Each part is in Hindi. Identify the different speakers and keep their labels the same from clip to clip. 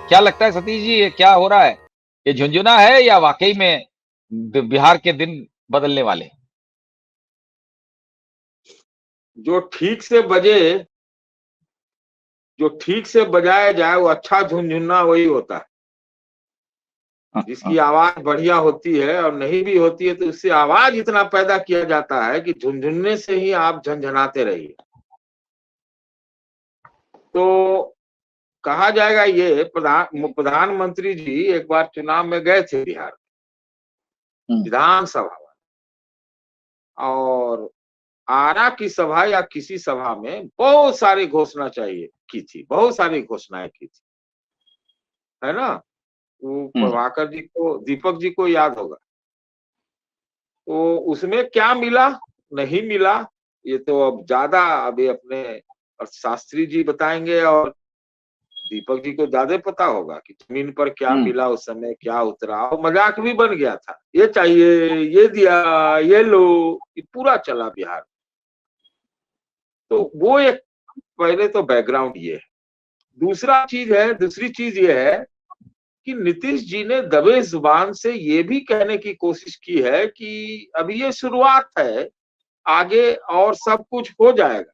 Speaker 1: क्या लगता है सतीश जी, ये क्या हो रहा है? ये झुंझुना है या वाकई में बिहार के दिन बदलने वाले?
Speaker 2: जो ठीक से बजे, जो ठीक से बजाया जाए वो अच्छा झुनझुना वही होता है। जिसकी आवाज बढ़िया होती है और नहीं भी होती है तो उससे आवाज इतना पैदा किया जाता है कि झुनझुनने से ही आप झंझनाते रहिए। तो कहा जाएगा ये प्रधानमंत्री जी एक बार चुनाव में गए थे बिहार विधानसभा में, और आरा की सभा या किसी सभा में बहुत सारी घोषणा चाहिए की थी, बहुत सारी घोषणाएं की थी, है ना। वो प्रभाकर जी को, दीपक जी को याद होगा। तो उसमें क्या मिला नहीं मिला ये तो अब ज्यादा अभी अपने शास्त्री जी बताएंगे, और दीपक जी को ज्यादा पता होगा कि जमीन पर क्या मिला, उस समय क्या उतरा। और मजाक भी बन गया था, ये चाहिए, ये दिया, ये लो, ये पूरा चला बिहार। तो वो एक पहले तो बैकग्राउंड ये है। दूसरी चीज ये है कि नीतीश जी ने दबे जुबान से ये भी कहने की कोशिश की है कि अभी ये शुरुआत है, आगे और सब कुछ हो जाएगा।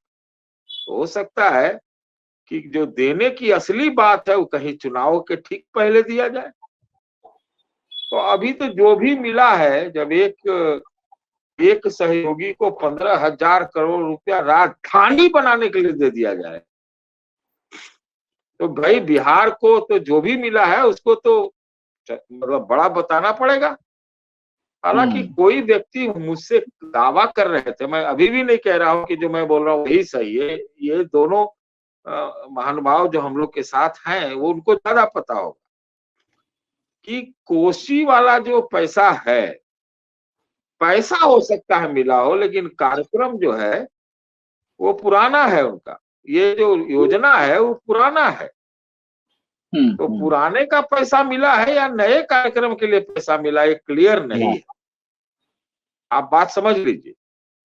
Speaker 2: तो हो सकता है कि जो देने की असली बात है वो कहीं चुनाव के ठीक पहले दिया जाए। तो अभी तो जो भी मिला है, जब एक सहयोगी को 15,000 करोड़ रुपया राजधानी बनाने के लिए दे दिया जाए, तो भाई बिहार को तो जो भी मिला है उसको तो मतलब बड़ा बताना पड़ेगा। हालांकि कोई व्यक्ति मुझसे दावा कर रहे थे, मैं अभी भी नहीं कह रहा हूं कि जो मैं बोल रहा हूँ वही सही है, ये दोनों महानुभाव जो हम लोग के साथ हैं वो उनको ज्यादा पता होगा कि कोसी वाला जो पैसा है, पैसा हो सकता है मिला हो लेकिन कार्यक्रम जो है वो पुराना है उनका। ये जो योजना है वो पुराना है। तो पुराने का पैसा मिला है या नए कार्यक्रम के लिए पैसा मिला, ये क्लियर नहीं है। आप बात समझ लीजिए।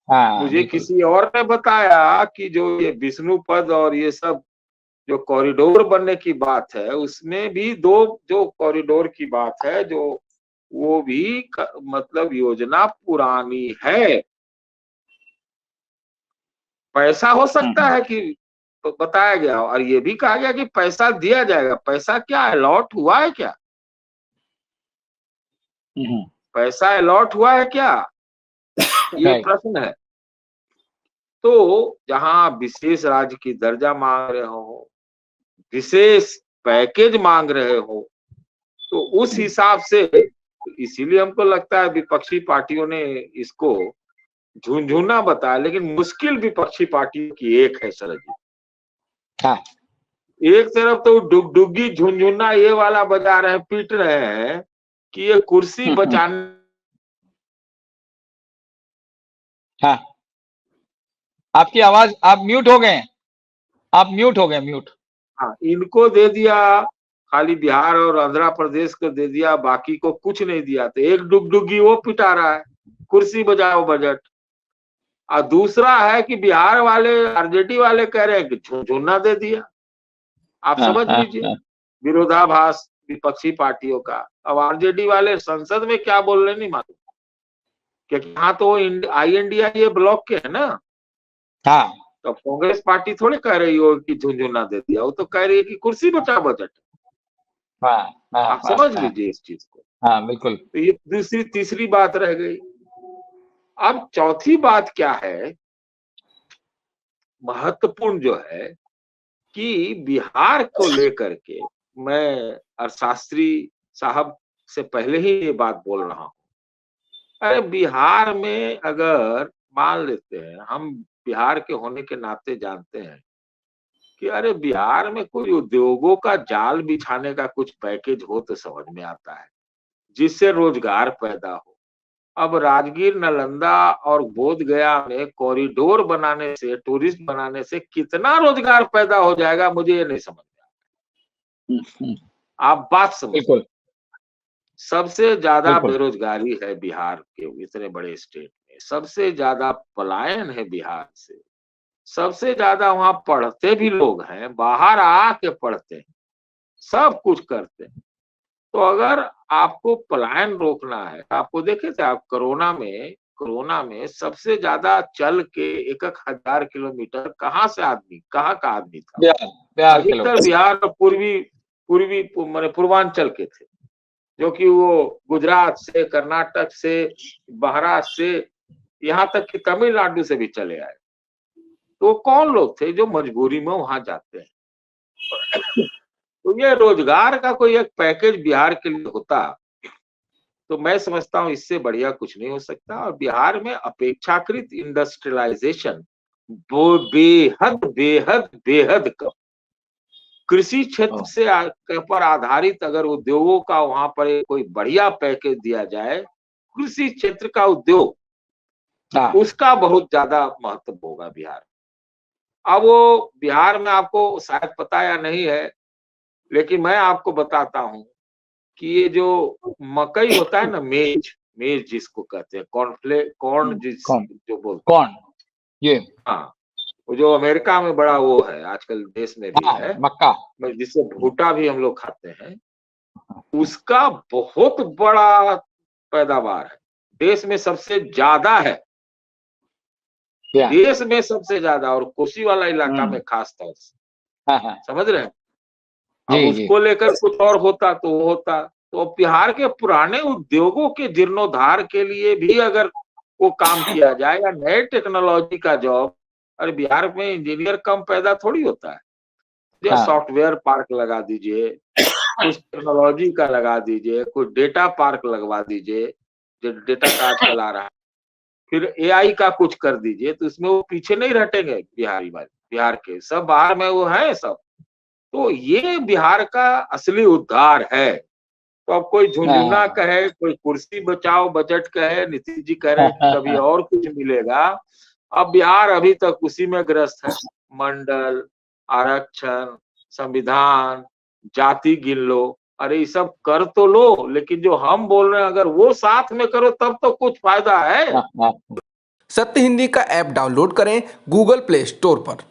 Speaker 2: मुझे किसी और ने बताया कि जो ये विष्णु पद और ये सब जो कॉरिडोर बनने की बात है, उसमें भी दो जो कॉरिडोर की बात है, जो वो भी मतलब योजना पुरानी है। पैसा हो सकता है कि तो बताया गया, और ये भी कहा गया कि पैसा दिया जाएगा। पैसा क्या अलॉट हुआ है क्या? पैसा अलॉट हुआ है क्या, ये प्रश्न है। तो जहां विशेष राज्य की दर्जा मांग रहे हो, विशेष पैकेज मांग रहे हो, तो उस हिसाब से, इसीलिए हमको लगता है विपक्षी पार्टियों ने इसको झुनझुना बताया। लेकिन मुश्किल विपक्षी पार्टियों की एक है शरद जी। हाँ। एक तरफ तो डुगडुगी झुनझुना ये वाला बजा रहे हैं, पीट रहे हैं कि ये कुर्सी बचाने।
Speaker 1: हाँ, आपकी आवाज, आप म्यूट हो गए, आप म्यूट हो गए, म्यूट।
Speaker 2: हाँ, इनको दे दिया, खाली बिहार और आंध्र प्रदेश को दे दिया, बाकी को कुछ नहीं दिया। तो एक डुगडुगी वो पिटा रहा है, कुर्सी बजाओ बजट। और दूसरा है कि बिहार वाले आरजेडी वाले कह रहे हैं कि झुनझुना दे दिया। आप समझ लीजिए विरोधाभास विपक्षी पार्टियों का। अब आरजेडी वाले संसद में क्या बोल रहे नहीं मालूम, क्योंकि यहाँ तो INDIA ब्लॉक के है ना। हाँ, तो कांग्रेस पार्टी थोड़े कह रही हो कि झुनझुना दे दिया, वो तो कह रही है कि कुर्सी बचाओ बजट। आप समझ लीजिए इस चीज को। हाँ बिल्कुल। तो ये दूसरी तीसरी बात रह गई। अब चौथी बात क्या है, महत्वपूर्ण जो है, कि बिहार को लेकर के मैं अर्थशास्त्री साहब से पहले ही ये बात बोल रहा हूं। अरे बिहार में अगर मान लेते हैं, हम बिहार के होने के नाते जानते हैं कि अरे बिहार में कोई उद्योगों का जाल बिछाने का कुछ पैकेज हो तो समझ में आता है, जिससे रोजगार पैदा हो। अब राजगीर, नालंदा और बोध गया में कॉरिडोर बनाने से, टूरिस्ट बनाने से कितना रोजगार पैदा हो जाएगा, मुझे ये नहीं समझ में आता। आप बात समझिए। सबसे ज्यादा बेरोजगारी है बिहार के इतने बड़े स्टेट में, सबसे ज्यादा पलायन है बिहार से, सबसे ज्यादा वहां पढ़ते भी लोग हैं, बाहर आके पढ़ते हैं। सब कुछ करते हैं। तो अगर आपको पलायन रोकना है, आपको देखे थे आप कोरोना में सबसे ज्यादा चल के 1,000 किलोमीटर कहाँ का आदमी था?
Speaker 1: बिहार के लोग,
Speaker 2: अधिकतर बिहार और पूर्वी माने पूर्वांचल के थे, जो कि वो गुजरात से, कर्नाटक से, महाराष्ट्र से, यहाँ तक कि तमिलनाडु से भी चले आए। तो कौन लोग थे जो मजबूरी में वहां जाते हैं? तो ये रोजगार का कोई एक पैकेज बिहार के लिए होता तो मैं समझता हूँ इससे बढ़िया कुछ नहीं हो सकता। और बिहार में अपेक्षाकृत इंडस्ट्रियलाइजेशन वो बेहद बेहद बेहद कम। कृषि क्षेत्र से पर आधारित अगर उद्योगों का वहां पर कोई बढ़िया पैकेज दिया जाए, कृषि क्षेत्र का उद्योग, उसका बहुत ज्यादा महत्व होगा बिहार। अब वो बिहार में आपको शायद पता या नहीं है, लेकिन मैं आपको बताता हूँ कि ये जो मकई होता है ना, मेज जिसको कहते हैं, कॉर्न जो बोलते
Speaker 1: कॉर्न, ये
Speaker 2: हाँ, वो जो अमेरिका में बड़ा वो है, आजकल देश में भी है,
Speaker 1: मक्का,
Speaker 2: जिससे भुट्टा भी हम लोग खाते हैं, उसका बहुत बड़ा पैदावार है, देश में सबसे ज्यादा है, देश में सबसे ज्यादा, और कोसी वाला इलाका में खास तौर से, समझ रहे हैं? अब उसको लेकर कुछ और होता तो वो होता। तो बिहार के पुराने उद्योगों के जीर्णोद्धार के लिए भी अगर वो काम किया जाए, या नए टेक्नोलॉजी का जॉब, अरे बिहार में इंजीनियर कम पैदा थोड़ी होता है, या सॉफ्टवेयर पार्क लगा दीजिए, कुछ टेक्नोलॉजी का लगा दीजिए, कुछ डेटा पार्क लगवा दीजिए, जो डेटा का आजकल आ रहा है, फिर एआई का कुछ कर दीजिए, तो इसमें वो पीछे नहीं हटेंगे बिहार के सब बाहर में वो है सब। तो ये बिहार का असली उद्धार है। तो अब कोई झुंझुना कहे, कोई कुर्सी बचाओ बजट कहे, नीतीश जी कह रहे हैं कि कभी और कुछ मिलेगा। अब बिहार अभी तक उसी में ग्रस्त है, मंडल, आरक्षण, संविधान, जाति गिन लो, अरे ये सब कर तो लो, लेकिन जो हम बोल रहे हैं अगर वो साथ में करो तब तो कुछ फायदा है।
Speaker 3: सत्य हिंदी का ऐप डाउनलोड करें गूगल प्ले स्टोर पर।